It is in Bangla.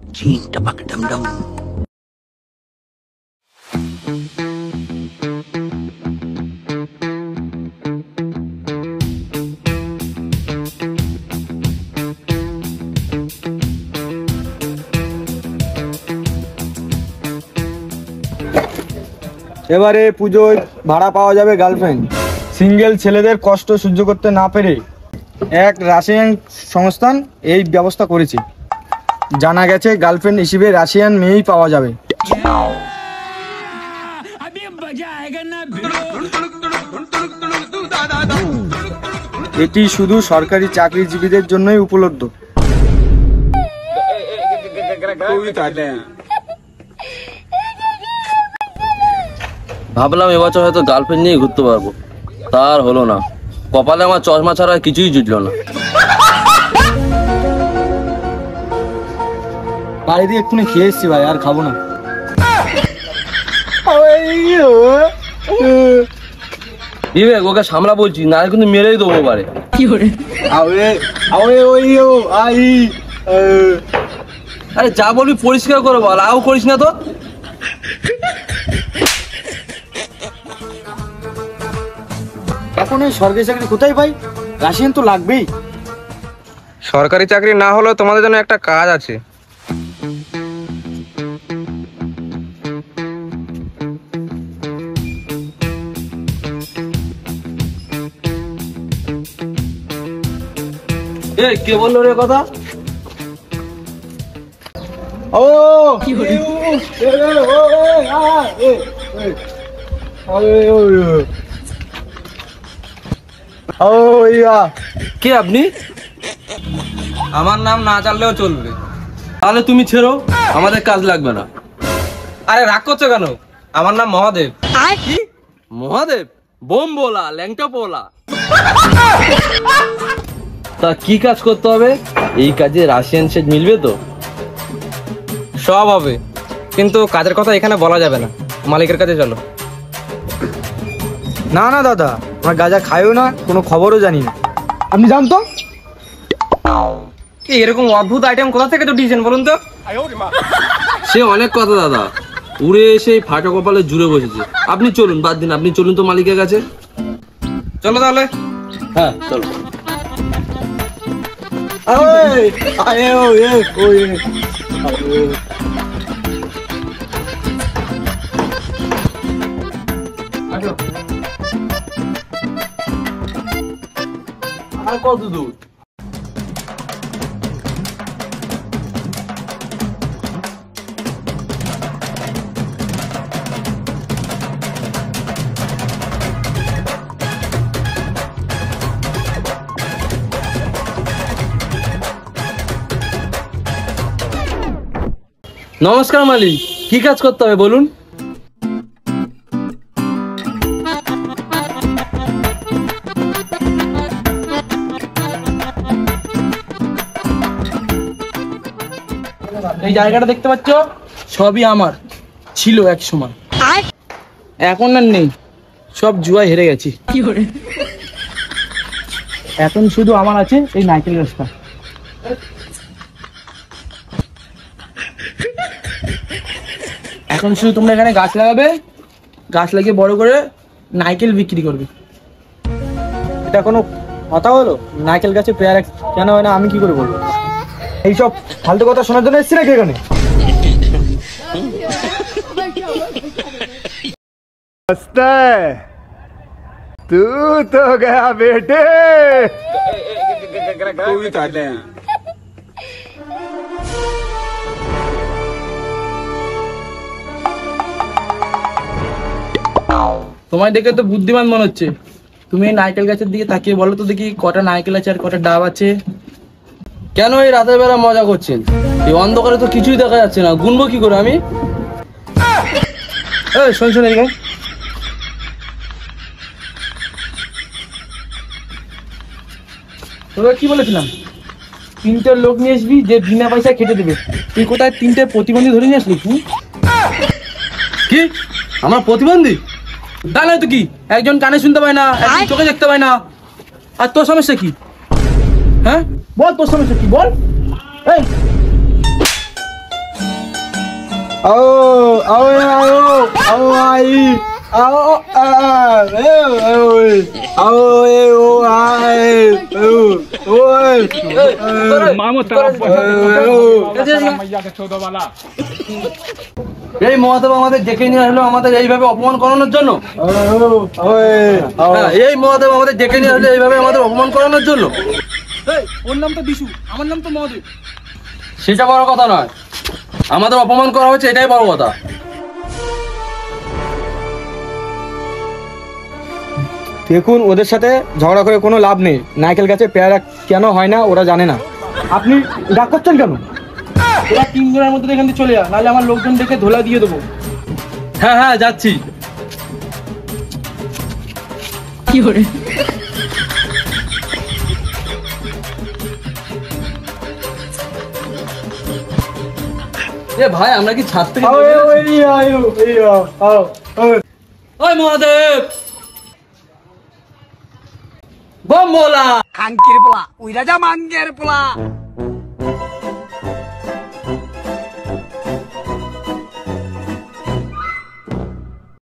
Ching tabak dum dum. এবারে পুজোয় ভাড়া পাওয়া যাবে গার্লফ্রেন্ড। সিঙ্গেল ছেলেদের কষ্ট সহ্য করতে না পেরে এক রাশিয়ান সংস্থান এই ব্যবস্থা করেছে। জানা গেছে গার্লফ্রেন্ড হিসেবে রাশিয়ান মেয়েই পাওয়া যাবে। এটি শুধু সরকারি চাকরিজীবীদের জন্যই উপলব্ধ। ভাবলাম এবছর হয়তো গার্লফ্রেন্ড নিয়ে ঘুরতে পারবো, তার হলো না। কপালে আমার চশমা ছাড়া কিছুই জুটলো না। বাড়ি দিয়ে এক্ষুনি খেয়ে এসছি ভাই, আর খাবো না। বিবেক, ওকে সামলা বলছি, না কিন্তু মেরেই দেবো পারে। আরে যা বলবি পরিষ্কার করে বল, আও করিস না তো। এখন এই সরকারি চাকরি কোথায় পাই? রাশিয়ান তো লাগবেই। সরকারি চাকরি না হলেও তোমাদের জন্য একটা কাজ আছে। কে বললো রে কথা? ও কে আপনি? আমার নাম না জানলেও চলবে। তাহলে তুমি ছেড়ো, আমাদের কাজ লাগবে না। আরে রাগ করছো কেন? আমার নাম মহাদেব। কি মহাদেব? বোম বলা, ল্যাংটা পোলা। তা কি কাজ করতে হবে? এই কাজে রাশিয়ান সেট মিলবে তো? সব হবে, কিন্তু কাজের কথা এখানে বলা যাবে না। মালিকের কাছে চলো। না না দাদা, আমার গাঁজা খাইও না, কোনো খবরও জানি না। আপনি জান তো? কি এরকম অদ্ভুত আইটেম কোথা থেকে তো দিয়েছেন বলুন তো? সে অনেক কথা দাদা, উড়ে এসে ফাটা কপালে জুড়ে বসেছে। আপনি চলুন, বাদ দিন, আপনি চলুন তো মালিকের কাছে। চলো তাহলে। হ্যাঁ চলো। আর কত দূর? নমস্কার মালিক, কি কাজ করতে হবে বলুন? এই জায়গাটা দেখতে পাচ্ছ, সবই আমার ছিল এক সময়, এখন আর নেই। সব জুয়ায় হেরে গেছি। এখন শুধু আমার আছে এই নারকেল গাছটা। এখন শুধু তোমরা এখানে গাছ লাগাবে, গাছ লাগিয়ে বড় করে নারকেল বিক্রি করবে। এটা কোনো কথা হলো? নারকেল গাছে পেয়ারা কেন হয় না আমি কি করে বলবো? এইসব ফালতু কথা শোনার জন্য এসেছি নাকি এখানে? तू तो गया बेटे। তোমায় দেখে তো বুদ্ধিমান মনে হচ্ছে। তুমি এই নারকেল গাছের দিকে তাকিয়ে বলো তো দেখি, কটা নারকেল আছে আর কটা ডাব আছে? কেন এই রাতের বেলা মজা করছেন? এই অন্ধকারে তো কিছুই দেখা যাচ্ছে না, গুনবো কি করে আমি? শোন শোন এদিকে। তোকে কি বলেছিলাম? 3টে লোক নিয়ে আসবি যে বিনা পয়সায় খেটে দেবে। তুই কোথায় 3টে প্রতিবন্ধী ধরে নিয়ে আসলি? কি আমার প্রতিবন্ধী? তাহলে তো কি, একজন কানে শুনতে পায় না, একজন চোখে দেখতে পায় না। আর তোর সমস্যা কি? হ্যাঁ বল, তোর সমস্যা কি বল। এই आओ आओ आओ आओ आई आओ आओ ओ आई এই মহাদেব আমাদের ডেকে নিয়ে আসলো আমাদের এইভাবে অপমান করানোর জন্য। হ্যাঁ, এই মহাদেব আমাদের ডেকে নিয়ে আসলো এইভাবে আমাদের অপমান করানোর জন্য। এই, ওর নাম তো বিশু, আমার নাম তো মহাদেব। সেটা বড় কথা নয়, আমাদের অপমান করা হচ্ছে এটাই বড় কথা। দেখুন, ওদের সাথে ঝগড়া করে কোনো লাভ নেই। নারকেল গাছে পেয়ারা কেন হয় না ওরা জানে না। আপনি রাগ করছেন কেন? ওরা 3 দিনের মধ্যে এখান থেকে চলে যা, নাহলে আমার লোকজন দেখে ধোলা দিয়ে দেবো। হ্যাঁ হ্যাঁ যাচ্ছি। এ ভাই, আমরা কি ছাদ থেকে নেমে এসেছি? ওই মহাদেব, বম বলা Angkir pula, udah aja mangkir pula.